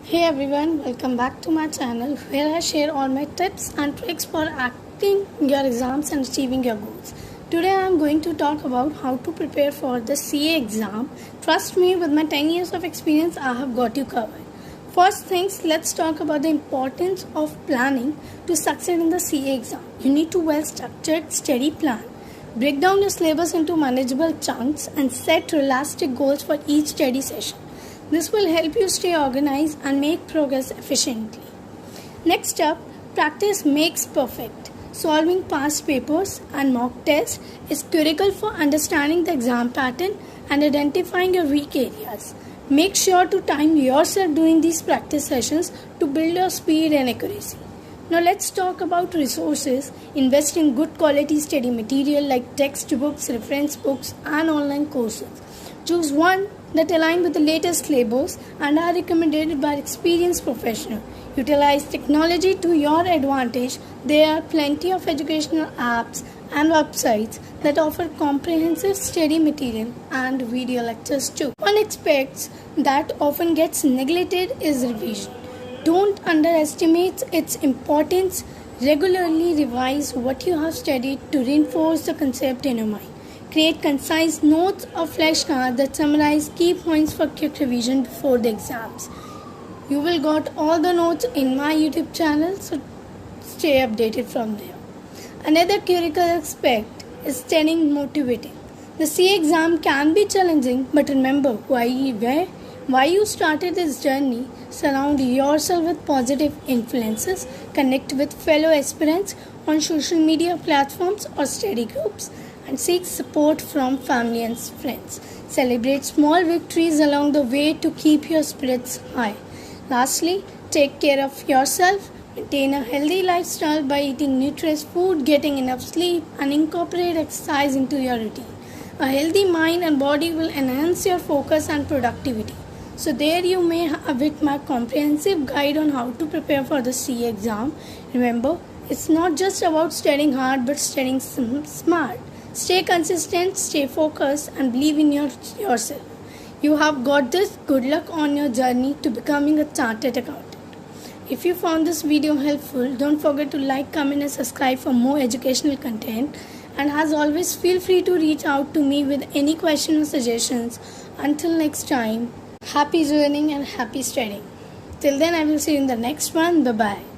Hey everyone, welcome back to my channel where I share all my tips and tricks for acting your exams and achieving your goals. Today I am going to talk about how to prepare for the CA exam. Trust me, with my 10 years of experience, I have got you covered. First things, let's talk about the importance of planning to succeed in the CA exam. You need to well-structured, steady plan. Break down your syllabus into manageable chunks and set realistic goals for each study session. This will help you stay organized and make progress efficiently. Next up, practice makes perfect. Solving past papers and mock tests is critical for understanding the exam pattern and identifying your weak areas. Make sure to time yourself during these practice sessions to build your speed and accuracy. Now let's talk about resources. Invest in good quality study material like textbooks, reference books and online courses. Choose one that align with the latest syllabus and are recommended by experienced professionals. Utilize technology to your advantage. There are plenty of educational apps and websites that offer comprehensive study material and video lectures too. One aspect that often gets neglected is revision. Don't underestimate its importance. Regularly revise what you have studied to reinforce the concept in your mind. Create concise notes or flashcards that summarize key points for quick revision before the exams. You will got all the notes in my YouTube channel, so stay updated from there. Another critical aspect is staying motivated. The CA exam can be challenging, but remember why you started this journey. Surround yourself with positive influences. Connect with fellow aspirants on social media platforms or study groups, and seek support from family and friends. Celebrate small victories along the way to keep your spirits high. Lastly, take care of yourself. Maintain a healthy lifestyle by eating nutritious food, getting enough sleep, and incorporate exercise into your routine. A healthy mind and body will enhance your focus and productivity. So there you may have it, my comprehensive guide on how to prepare for the CA exam. Remember, it's not just about studying hard but studying smart. Stay consistent, stay focused, and believe in yourself. You have got this. Good luck on your journey to becoming a chartered accountant. If you found this video helpful, don't forget to like, comment and subscribe for more educational content. And as always, feel free to reach out to me with any questions or suggestions. Until next time, happy learning and happy studying. Till then, I will see you in the next one. Bye-bye.